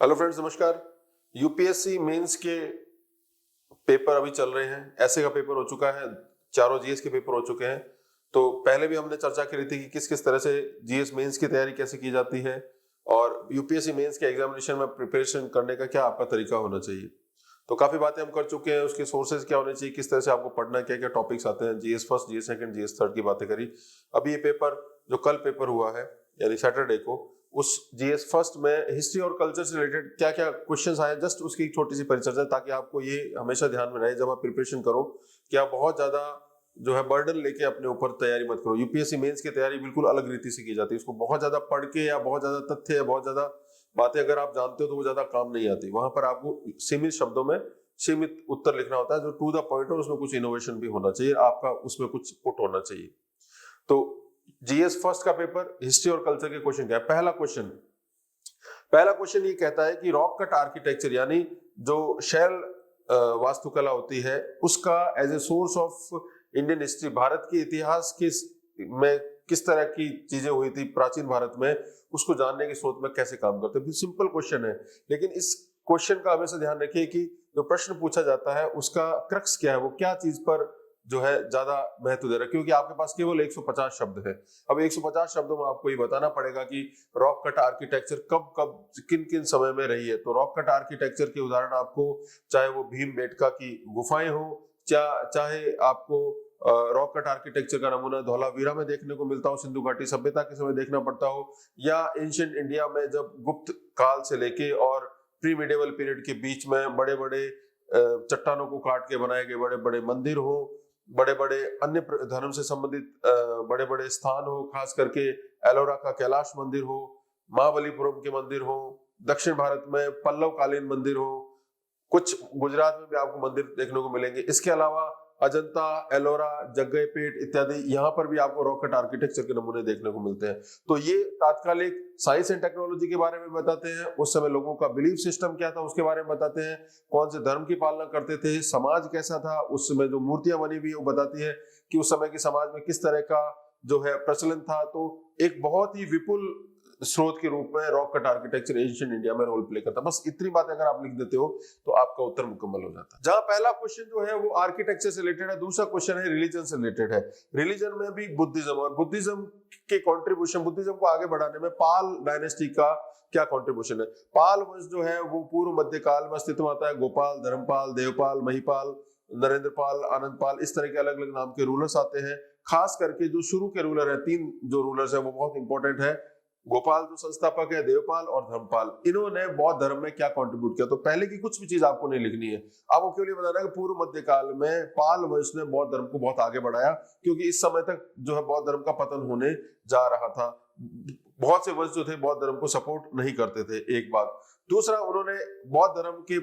Hello friends, नमस्कार। UPSC mains के paper अभी चल रहे हैं। ऐसे का पेपर हो चुका है, चारों जीएस के पेपर हो चुके हैं। तो पहले भी हमने चर्चा करी थी कि किस किस तरह से जीएस मेंस की तैयारी कैसे की जाती है और यूपीएससी मेंस के एग्जामिनेशन में प्रिपरेशन करने का क्या आपका तरीका होना चाहिए। तो काफी बातें हम कर चुके हैं, उसके सोर्सेज क्या होने चाहिए, किस तरह से आपको पढ़ना है, क्या क्या टॉपिक्स आते हैं, GS first, GS second, GS third की बातें करी। अभी ये पेपर जो कल पेपर हुआ है यानी सैटरडे को, उस जीएस फर्स्ट में हिस्ट्री और कल्चर से रिलेटेड क्या क्या क्वेश्चंस आए, जस्ट उसकी एक छोटी सी परिचर्चा, ताकि आपको ये हमेशा ध्यान में रहे जब आप प्रिपरेशन करो कि आप बहुत ज्यादा जो है बर्डन लेके अपने ऊपर तैयारी मत करो। यूपीएससी मेंस की तैयारी बिल्कुल अलग रीति से की जाती है। उसको बहुत ज्यादा पढ़ के या बहुत ज्यादा तथ्य या बहुत ज्यादा बातें अगर आप जानते हो तो वो ज्यादा काम नहीं आती। वहां पर आपको सीमित शब्दों में सीमित उत्तर लिखना होता है जो टू द पॉइंट, और उसमें कुछ इनोवेशन भी होना चाहिए, आपका उसमें कुछ पुट होना चाहिए। तो जीएस फर्स्ट का पेपर हिस्ट्री और कल्चर के क्वेश्चन क्या है। पहला क्वेश्चन ये कहता है कि रॉक कट आर्किटेक्चर यानी जो शैल वास्तुकला होती है उसका as a source of Indian history, भारत के इतिहास में किस तरह की चीजें हुई थी प्राचीन भारत में, उसको जानने के स्रोत में कैसे काम करते हैं। सिंपल क्वेश्चन है, लेकिन इस क्वेश्चन का हमेशा ध्यान रखिए कि जो प्रश्न पूछा जाता है उसका क्रक्स क्या है, वो क्या चीज पर जो है ज्यादा महत्व दे रहा है। क्योंकि आपके पास केवल 150 शब्द है। अब 150 शब्दों में आपको ये बताना पड़ेगा कि रॉक कट आर्किटेक्चर कब कब किन किन समय में रही है। तो रॉक कट आर्किटेक्चर के उदाहरण आपको, चाहे वो भीमबेटका की गुफाएं हो, चाहे आपको रॉक कट आर्किटेक्चर का नमूना धौलावीरा में देखने को मिलता हो, सिंधु घाटी सभ्यता के समय देखना पड़ता हो, या एंशिएंट इंडिया में जब गुप्त काल से लेके और प्री मिडिवल पीरियड के बीच में बड़े बड़े चट्टानों को काट के बनाए गए बड़े बड़े मंदिर हो, बड़े बड़े अन्य धर्म से संबंधित बड़े बड़े स्थान हो, खास करके एलोरा का कैलाश मंदिर हो, महाबलीपुरम के मंदिर हो, दक्षिण भारत में पल्लव कालीन मंदिर हो, कुछ गुजरात में भी आपको मंदिर देखने को मिलेंगे। इसके अलावा अजंता, एलोरा, जग्गईपेट इत्यादि, यहाँ पर भी आपको रॉक कट आर्किटेक्चर के नमूने देखने को मिलते हैं। तो ये तात्कालिक साइंस एंड टेक्नोलॉजी के बारे में बताते हैं, उस समय लोगों का बिलीफ सिस्टम क्या था उसके बारे में बताते हैं, कौन से धर्म की पालना करते थे, समाज कैसा था, उस समय जो मूर्तियां बनी हुई वो बताती है कि उस समय के समाज में किस तरह का जो है प्रचलन था। तो एक बहुत ही विपुल स्रोत के रूप में rock cut architecture ancient India में रोल प्ले करता है। बस इतनी बात अगर आप लिख देते हो तो आपका उत्तर मुकम्मल हो जाता है। जहां पहला क्वेश्चन जो है वो आर्किटेक्चर से रिलेटेड है, दूसरा क्वेश्चन है रिलीजन से रिलेटेड है। रिलीजन में भी बुद्धिज्म, और बुद्धिज्म के कंट्रीब्यूशन, बुद्धिज्म को आगे बढ़ाने में पाल डायनेस्टी का क्या कंट्रीब्यूशन है। पाल वंश जो है वो पूर्व मध्यकाल में अस्तित्व आता है। गोपाल, धर्मपाल, देवपाल, महिपाल, नरेंद्रपाल, आनंदपाल, इस तरह के अलग अलग नाम के रूलर्स आते हैं। खास करके जो शुरू के रूलर है, तीन जो रूलर्स है वो बहुत इंपॉर्टेंट है। गोपाल जो संस्थापक है, देवपाल और धर्मपाल, इन्होंने बौद्ध धर्म में क्या कंट्रीब्यूट किया। तो पहले की कुछ भी चीज आपको नहीं लिखनी है, आपको केवल ये बताना है कि पूर्व मध्यकाल में पाल वंश ने बौद्ध धर्म को बहुत आगे बढ़ाया, क्योंकि इस समय तक जो है बौद्ध धर्म का पतन होने जा रहा था। बहुत से वंश जो थे बौद्ध धर्म को सपोर्ट नहीं करते थे, एक बात। दूसरा, उन्होंने बौद्ध धर्म के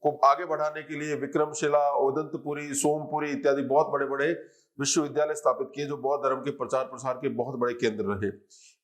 को आगे बढ़ाने के लिए विक्रमशिला, ओदंतपुरी, सोमपुरी इत्यादि बहुत बड़े बड़े विश्वविद्यालय स्थापित किए, जो बौद्ध धर्म के प्रचार प्रसार के बहुत बड़े केंद्र रहे।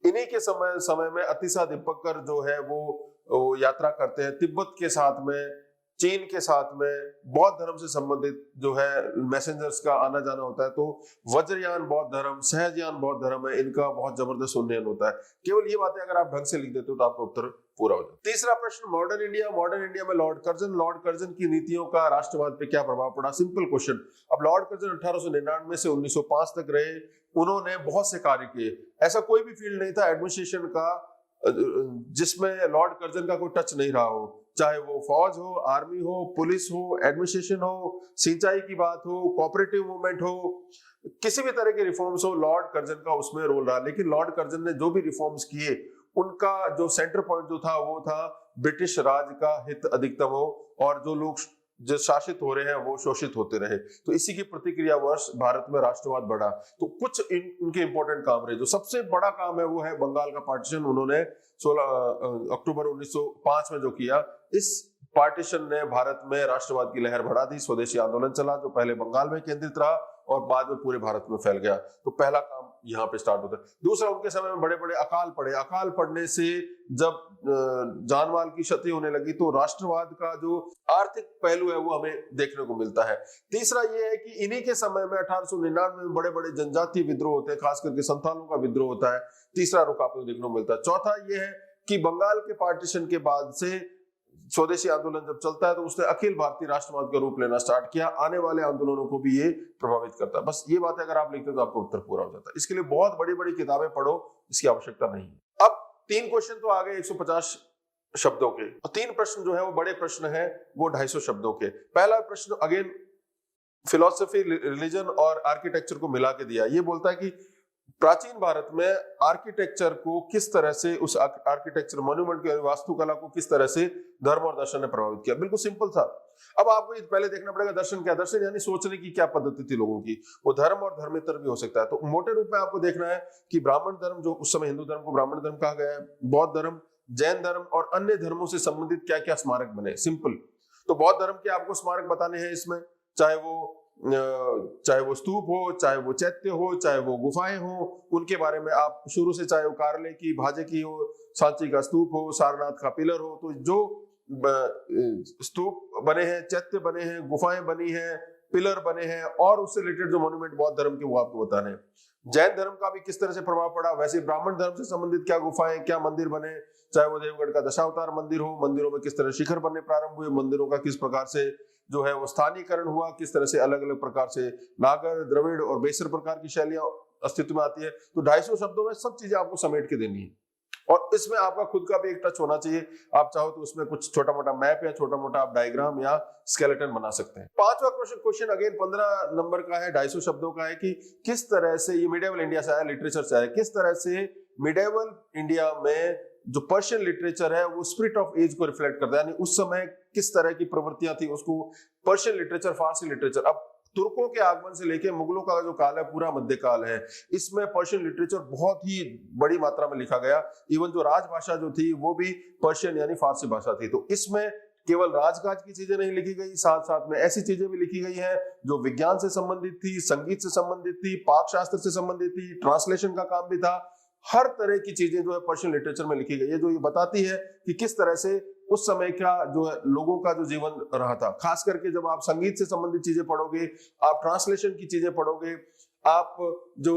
इन्हीं के समय में अतिसा दीपकर जो है वो यात्रा करते हैं तिब्बत के साथ में, चीन के साथ में, बौद्ध धर्म से संबंधित जो है मैसेंजर्स का आना जाना होता है। तो वज्रयान बौद्ध धर्म, सहजयान बौद्ध धर्म है, इनका बहुत जबरदस्त उन्नयन होता है। केवल ये बातें अगर आप ढंग से लिख देते हो तो आपका उत्तर पूरा हो जाता है। तीसरा प्रश्न, मॉडर्न इंडिया। मॉडर्न इंडिया में लॉर्ड कर्जन की नीतियों का राष्ट्रवाद पे क्या प्रभाव पड़ा। Simple question. अब लॉर्ड कर्जन 1899 से 1905 तक रहे, उन्होंने बहुत से कार्य किए। ऐसा कोई भी फील्ड नहीं था एडमिनिस्ट्रेशन का जिसमें लॉर्ड कर्जन का कोई टच नहीं रहा हो, चाहे वो फौज हो, आर्मी हो, पुलिस हो, एडमिनिस्ट्रेशन हो, सिंचाई की बात हो, कोऑपरेटिव मूवमेंट हो, किसी भी तरह के रिफॉर्म्स हो, लॉर्ड कर्जन का उसमें रोल रहा। लेकिन लॉर्ड कर्जन ने जो भी रिफॉर्म्स किए, उनका जो सेंटर पॉइंट जो था वो था ब्रिटिश राज का हित अधिकतम हो और जो लोग जो शासित हो रहे हैं वो शोषित होते रहे। तो इसी की प्रतिक्रिया वर्ष भारत में राष्ट्रवाद बढ़ा। तो कुछ उनके इंपॉर्टेंट काम रहे। जो सबसे बड़ा काम है वो है बंगाल का पार्टीशन। उन्होंने 16 अक्टूबर 1905 में जो किया, इस पार्टीशन ने भारत में राष्ट्रवाद की लहर बढ़ा दी। स्वदेशी आंदोलन चला जो पहले बंगाल में केंद्रित रहा और बाद में पूरे भारत में फैल गया। तो पहला काम यहाँ पे स्टार्ट होता है। दूसरा, उनके समय में बड़े बड़े अकाल पड़े। अकाल पड़ने से जब जान माल की क्षति होने लगी तो राष्ट्रवाद का जो आर्थिक पहलू है वो हमें देखने को मिलता है। तीसरा ये है कि इन्हीं के समय में 1899 में बड़े बड़े जनजातीय विद्रोह होते हैं, खास करके संथालों का विद्रोह होता है। तीसरा रुख आपको देखने को मिलता है। चौथा ये है कि बंगाल के पार्टीशन के बाद से स्वदेशी आंदोलन जब चलता है तो उसने अखिल भारतीय राष्ट्रवाद का रूप लेना स्टार्ट किया, आने वाले आंदोलनों को भी ये प्रभावित करता है। बस ये बात अगर आप लिखते हो तो आपका उत्तर पूरा हो जाता है। इसके लिए बहुत बड़ी बड़ी किताबें पढ़ो, इसकी आवश्यकता नहीं है। अब 3 क्वेश्चन तो आ गए 150 शब्दों के, और 3 प्रश्न जो है वो बड़े प्रश्न है, वो 250 शब्दों के। पहला प्रश्न अगेन फिलॉसफी, रिलीजन और आर्किटेक्चर को मिला के दिया। ये बोलता है कि प्राचीन भारत में आर्किटेक्चर को किस तरह से, उस आर्किटेक्चर मॉन्यूमेंट की वास्तुकला को किस तरह से धर्म और दर्शन ने प्रभावित किया। बिल्कुल सिंपल था। अब आपको पहले देखना पड़ेगा दर्शन क्या, दर्शन यानी सोचने की क्या पद्धति थी लोगों की, वो धर्म और धर्मेतर भी हो सकता है। तो मोटे रूप में आपको देखना है कि ब्राह्मण धर्म, जो उस समय हिंदू धर्म को ब्राह्मण धर्म कहा गया है, बौद्ध धर्म, जैन धर्म और अन्य धर्मों से संबंधित क्या क्या स्मारक बने। सिंपल। तो बौद्ध धर्म के आपको स्मारक बताने हैं इसमें, चाहे वो स्तूप हो, चाहे वो चैत्य हो, चाहे वो गुफाएं हो, उनके बारे में आप शुरू से, चाहे वो कारले की, भाजे की हो, सांची का स्तूप हो, सारनाथ का पिलर हो, तो जो स्तूप बने हैं, चैत्य बने हैं, गुफाएं बनी हैं, पिलर बने हैं, और उससे रिलेटेड जो मॉन्यूमेंट बौद्ध धर्म के, वो आपको बताने हैं। जैन धर्म का भी किस तरह से प्रभाव पड़ा, वैसे ब्राह्मण धर्म से संबंधित क्या गुफाएं, क्या मंदिर बने, चाहे वो देवगढ़ का दशावतार मंदिर हो, मंदिरों में किस तरह शिखर बनने प्रारंभ हुए, मंदिरों का किस प्रकार से जो है वो स्थानीयकरण हुआ, किस तरह से अलग अलग प्रकार से नागर, द्रविड़ और बेसर प्रकार की शैलियां अस्तित्व में आती है। तो 250 शब्दों में सब चीजें आपको समेट के देनी है, और इसमें आपका खुद का भी एक टच होना चाहिए। आप चाहो तो उसमें कुछ छोटा मोटा मैप या छोटा मोटा आप डायग्राम या स्केलेटन बना सकते हैं। 5वां क्वेश्चन अगेन 15 नंबर का है, 250 शब्दों का है, कि किस तरह से ये मिडिवल इंडिया से आया, लिटरेचर से आया, किस तरह से मिडिवल इंडिया में जो पर्शियन लिटरेचर है वो स्पिरिट ऑफ एज को रिफ्लेक्ट करता है, यानी उस समय किस तरह की प्रवृत्तियां थी, उसको पर्शियन लिटरेचर, फारसी लिटरेचर। अब तुर्कों के आगमन से लेके मुगलों का जो काल है पूरा मध्यकाल है, इसमें पर्शियन लिटरेचर बहुत ही बड़ी मात्रा में लिखा गया। इवन जो राजभाषा जो थी वो भी पर्शियन यानी फारसी भाषा थी। तो इसमें केवल राजकाज की चीजें नहीं लिखी गई, साथ साथ में ऐसी चीजें भी लिखी गई हैं जो विज्ञान से संबंधित थी, संगीत से संबंधित थी, पाक शास्त्र से संबंधित थी, ट्रांसलेशन का काम भी था। हर तरह की चीजें जो है पर्शियन लिटरेचर में लिखी गई है, जो ये बताती है कि किस तरह से उस समय का जो है लोगों का जो जीवन रहा था। खास करके जब आप संगीत से संबंधित चीजें पढ़ोगे, आप ट्रांसलेशन की चीजें पढ़ोगे, आप जो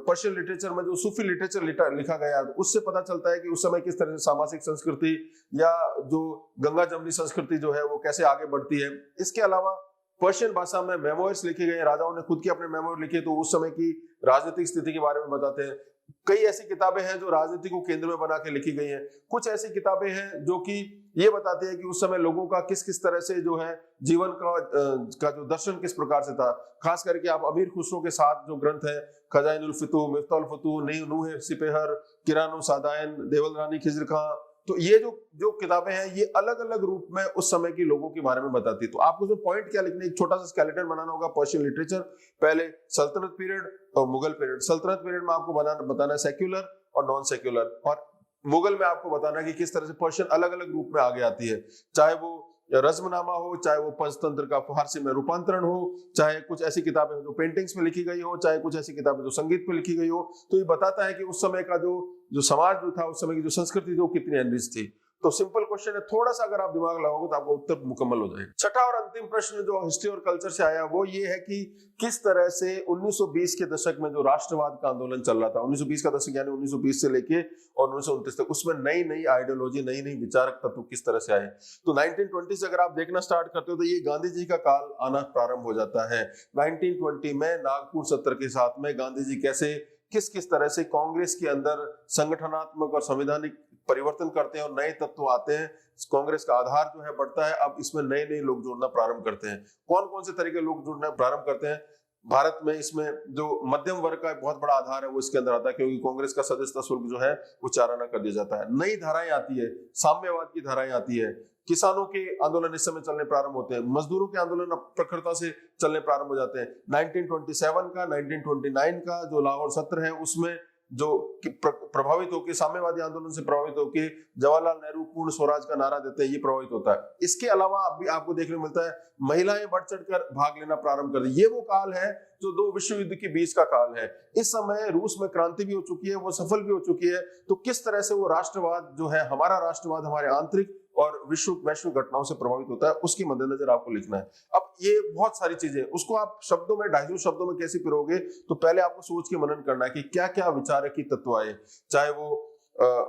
पर्शियन लिटरेचर में जो सूफी लिटरेचर लिखा गया, उससे पता चलता है कि उस समय किस तरह से सामाजिक संस्कृति या जो गंगा जमनी संस्कृति जो है वो कैसे आगे बढ़ती है। इसके अलावा पर्शियन भाषा में मेमोइर्स लिखे गए, राजाओं ने खुद के अपने मेमोइर लिखे, तो उस समय की राजनीतिक स्थिति के बारे में बताते हैं। कई ऐसी किताबें हैं जो राजनीति को केंद्र में बना के लिखी गई हैं। कुछ ऐसी किताबें हैं जो कि ये बताती है कि उस समय लोगों का किस किस तरह से जो है जीवन का जो दर्शन किस प्रकार से था। खास करके आप अमीर खुसरो के साथ जो ग्रंथ है, खजाइनुल फतूह, मिफ्ताहुल फतूह, नूह सिपहर, किरानो सादायन, देवल रानी खिजर खां, तो ये जो किताबें हैं ये अलग अलग रूप में उस समय के लोगों के बारे में बताती है। तो आपको जो पॉइंट क्या लिखने, एक छोटा सा स्केलेटन बनाना होगा पर्शियन लिटरेचर। पहले सल्तनत पीरियड और मुगल पीरियड। सल्तनत पीरियड में आपको बताना है सेक्युलर और नॉन सेक्युलर, और मुगल में आपको बताना है कि किस तरह से पर्शियन अलग अलग रूप में आगे आती है, चाहे वो रज्मनामा हो, चाहे वो पंचतंत्र का फारसी में रूपांतरण हो, चाहे कुछ ऐसी किताबें जो पेंटिंग्स में लिखी गई हो, चाहे कुछ ऐसी किताबें जो संगीत पे लिखी गई हो। तो ये बताता है कि उस समय का जो समाज जो था, उस समय की जो संस्कृति जो कितनी एनरिच थी। तो सिंपल क्वेश्चन है, थोड़ा सा अगर आप दिमाग लगाओगे तो आपका उत्तर मुकम्मल हो जाएगा। छठा और अंतिम प्रश्न जो हिस्ट्री और कल्चर से आया वो ये है कि किस तरह से 1920 के दशक में जो राष्ट्रवाद का आंदोलन चल रहा था, 1920 का दशक यानी 1920 से लेके और 1929 तक, उसमें नई नई आइडियोलॉजी, नई नई विचारक तत्व किस तरह से आए। तो 1920 से अगर आप देखना स्टार्ट करते हो तो ये गांधी जी का काल आना प्रारंभ हो जाता है। 1920 में नागपुर सत्र के साथ में गांधी जी कैसे किस तरह से कांग्रेस के अंदर संगठनात्मक और संवैधानिक परिवर्तन करते हैं और नए तत्व आते हैं, कांग्रेस का आधार जो है बढ़ता है। अब इसमें नए नए लोग जुड़ना प्रारंभ करते हैं। कौन कौन से तरीके लोग जुड़ना प्रारंभ करते हैं भारत में? इसमें जो मध्यम वर्ग का बहुत बड़ा आधार है वो इसके अंदर आता है, क्योंकि कांग्रेस का सदस्यता शुल्क जो है वो 4 आना कर दिया जाता है। नई धाराएं आती है, साम्यवाद की धाराएं आती है, किसानों के आंदोलन इस समय चलने प्रारंभ होते हैं, मजदूरों के आंदोलन प्रखरता से चलने प्रारंभ हो जाते हैं। 1927 का, 1929 का जो लाहौर सत्र है उसमें जो प्रभावित होकर, साम्यवादी आंदोलन से प्रभावित होकर जवाहरलाल नेहरू पूर्ण स्वराज का नारा देते हैं, ये प्रभावित होता है। इसके अलावा अभी आपको देखने को मिलता है महिलाएं बढ़ चढ़कर भाग लेना प्रारंभ कर दी। ये वो काल है जो 2 विश्व युद्ध के बीच का काल है। इस समय रूस में क्रांति भी हो चुकी है, वो सफल भी हो चुकी है। तो किस तरह से वो राष्ट्रवाद जो है, हमारा राष्ट्रवाद हमारे आंतरिक और वैश्विक घटनाओं से प्रभावित होता है, उसकी मद्देनजर आपको लिखना है। अब ये बहुत सारी चीजें, उसको आप शब्दों में, 250 शब्दों में कैसे पिरोगे, तो पहले आपको सोच के मनन करना है कि क्या क्या विचारक तत्व आए, चाहे वो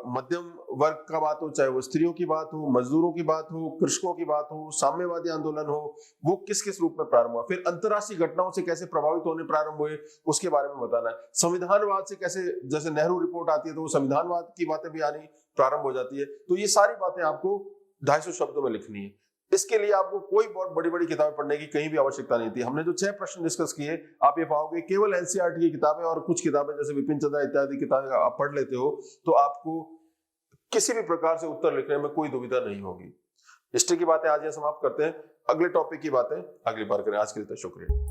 मध्यम वर्ग का बात हो, चाहे वो स्त्रियों की बात हो, मजदूरों की बात हो, कृषकों की बात हो, साम्यवादी आंदोलन हो, वो किस किस रूप में प्रारंभ हुआ, फिर अंतरराष्ट्रीय घटनाओं से कैसे प्रभावित होने प्रारंभ हुए उसके बारे में बताना है। संविधानवाद से कैसे, जैसे नेहरू रिपोर्ट आती है तो वो संविधानवाद की बातें भी आनी प्रारंभ हो जाती है। तो ये सारी बातें आपको 250 शब्दों में लिखनी है। इसके लिए आपको कोई बहुत बड़ी बड़ी किताबें पढ़ने की कहीं भी आवश्यकता नहीं थी। हमने जो 6 प्रश्न डिस्कस किए, आप ये पाओगे केवल एनसीईआरटी की किताबें और कुछ किताबें जैसे विपिन चंद्रा इत्यादि किताबें आप पढ़ लेते हो तो आपको किसी भी प्रकार से उत्तर लिखने में कोई दुविधा नहीं होगी। हिस्ट्री की बातें आज यहाँ समाप्त करते हैं, अगले टॉपिक की बातें अगली बार करें। आज के लिए तो शुक्रिया।